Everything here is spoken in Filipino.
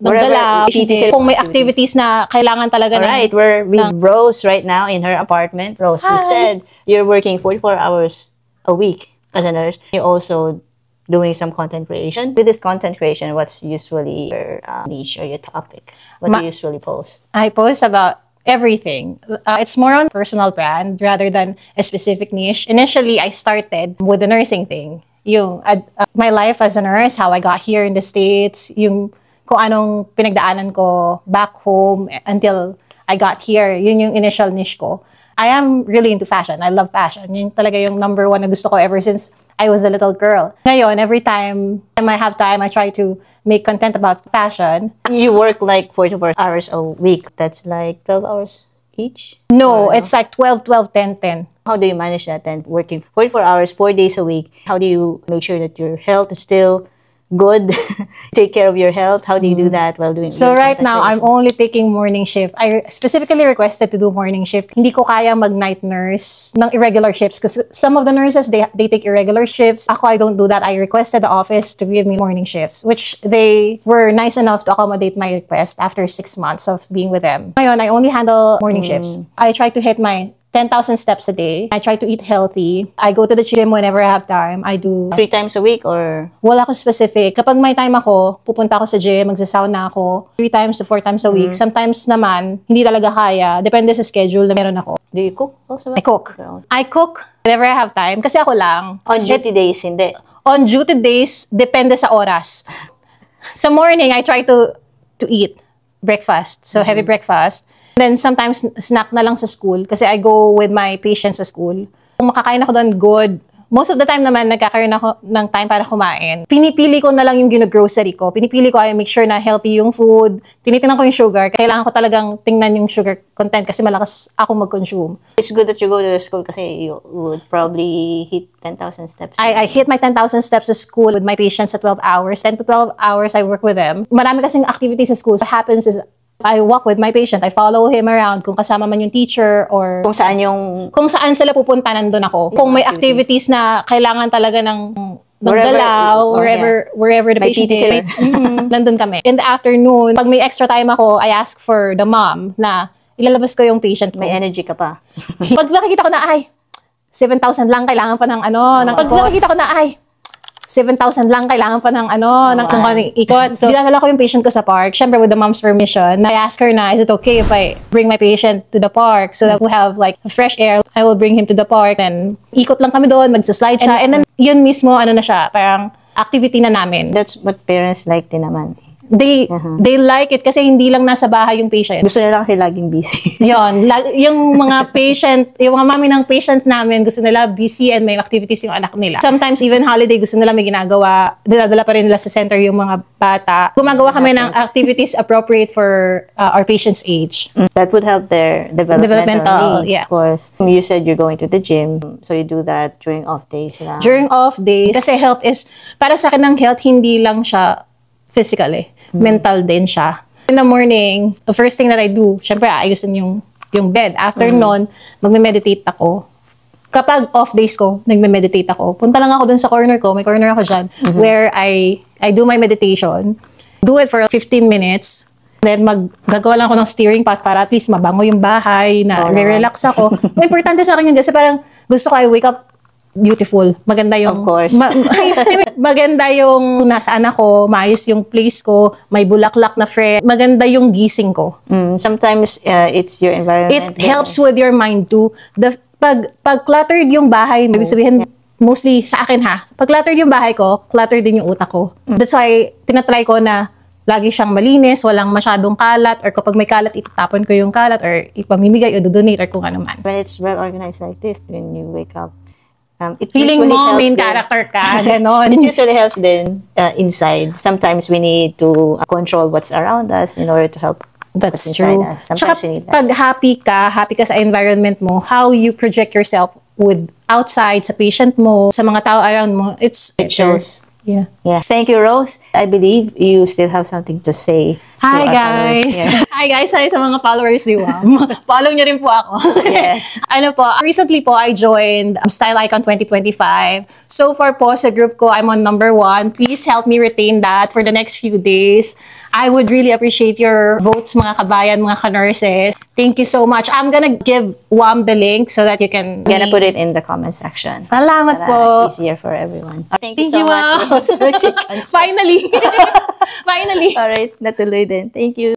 Nagdala, kung may activities na kailangan talaga. Alright, we're with Rose right now in her apartment. Rose, you said you're working 44 hours a week as a nurse. You're also doing some content creation. With this content creation, what's usually your niche or your topic? What do you usually post? I post about everything. It's more on personal brand rather than a specific niche. Initially, I started with the nursing thing. Yung my life as a nurse, how I got here in the States, yung kung anong pinagdaanan ko back home until I got here. Yun yung initial niche ko. I am really into fashion. I love fashion. Yun talaga yung number one na gusto ko ever since I was a little girl. Ngayon, every time I have time, I try to make content about fashion. You work like 44 hours a week. That's like 12 hours each? No, it's like 12, 12, 10, 10. How do you manage that then? Working 44 hours, 4 days a week. How do you make sure that your health is still good? Take care of your health. How do you do that while doing? So right now, I'm only taking morning shift. I specifically requested to do morning shift. Hindi ko kaya mag-night nurse ng irregular shifts because some of the nurses, they take irregular shifts. Ako, I don't do that. I requested the office to give me morning shifts, which they were nice enough to accommodate my request after 6 months of being with them. Ngayon, I only handle morning shifts. I try to hit my 10,000 steps a day. I try to eat healthy. I go to the gym whenever I have time. I do 3 times a week or? Wala ko specific. Kapag may time ako, pupunta ako sa gym, magsasauna ako 3 times to 4 times a week. Sometimes naman, hindi talaga kaya. Depende sa schedule na meron ako. Do you cook also? I cook. I cook whenever I have time. Kasi ako lang. On duty days, hindi? On duty days, depende sa oras. Sa morning, I try to eat breakfast. So, heavy breakfast. Then sometimes snack na lang sa school kasi I go with my patients sa school. Kung makakain ako doon, good. Most of the time naman, nagkakaroon ako ng time para kumain. Pinipili ko na lang yung gino-grocery ko. Pinipili ko ay make sure na healthy yung food. Tinitingnan ko yung sugar. Kailangan ko talagang tingnan yung sugar content kasi malakas ako mag-consume. It's good that you go to school kasi you would probably hit 10,000 steps. I hit my 10,000 steps sa school with my patients at 12 hours. 10 to 12 hours, I work with them. Marami kasing activities sa school. What happens is, I walk with my patient. I follow him around kung kasama man yung teacher or kung saan sila pupunta, nandun ako. Kung may activities na kailangan talaga ng magdalaw, wherever the patient is, nandun kami. In the afternoon, pag may extra time ako, I ask for the mom na ilalabas ko yung patient ko. May energy ka pa. Pag nakikita ko na, 7,000 lang, kailangan pa ng pag nakikita ko na, 7,000 lang, kailangan pa ng ikot. So, dinadala ko yung patient ko sa park. Syempre, with the mom's permission, I ask her na, is it okay if I bring my patient to the park so that we have like fresh air? I will bring him to the park and ikot lang kami doon, magsaslide siya. And then, yun mismo, na siya, parang activity na namin. That's what parents like din naman. They like it kasi hindi lang nasa bahay yung patient. Gusto nila kasi laging busy. Yung mga patient, yung mga mami ng patients namin, gusto nila busy and may activities yung anak nila. Sometimes even holiday, gusto nila may ginagawa. Dinadala pa rin nila sa center yung mga bata. Gumagawa kami ng activities appropriate for our patient's age. That would help their developmental needs, yeah. Of course. You said you're going to the gym, so you do that during off days. During off days, kasi health is, para sa akin ng health, hindi lang siya physical mental din siya. In the morning, the first thing that I do, syempre ayusin yung bed. After nun, magme-meditate ako. Kapag off days ko, nagme-meditate ako. Punta lang ako dun sa corner ko, may corner ako dyan, where I do my meditation. Do it for 15 minutes. Then gagawa lang ako ng steering path para at least mabango yung bahay, na re-relax ako. Importante sa akin yun kasi parang gusto ko I wake up beautiful. Maganda yung... Of course. Maganda yung nasaan ako, maayos yung place ko, may bulaklak na fresh. Maganda yung gising ko. Sometimes it's your environment. It helps with your mind too. Pag cluttered yung bahay, ibig sabihin, mostly sa akin pag cluttered yung bahay ko, cluttered din yung utak ko. That's why, tinatry ko na lagi siyang malinis, walang masyadong kalat, or kapag may kalat, itatapon ko yung kalat, or ipamimigay, o donate, or kung ano man. When it's well organized like this, when you wake up, feeling mo main character ka, ganon. It usually helps then inside. Sometimes we need to control what's around us in order to help. That's true. Sometimes we need that. Pag happy ka sa environment mo, how you project yourself with outside, sa patient mo, sa mga tao around mo, it shows. Yeah. Thank you, Rose. I believe you still have something to say Hi our followers guys! here. Hi guys! Hi sa mga followers ni Wam. Follow niyo rin po ako. Yes. Ano po, recently po I joined Style Icon 2025. So far po sa group ko, I'm on number 1. Please help me retain that for the next few days. I would really appreciate your votes mga kabayan, mga ka-nurses. Thank you so much. I'm gonna give Wam the link so that you can... I'm gonna put it in the comment section. Salamat Para po. easier for everyone. Thank Thank you so you, much. Wam. Finally! Finally! Alright, natuloy din. Thank you.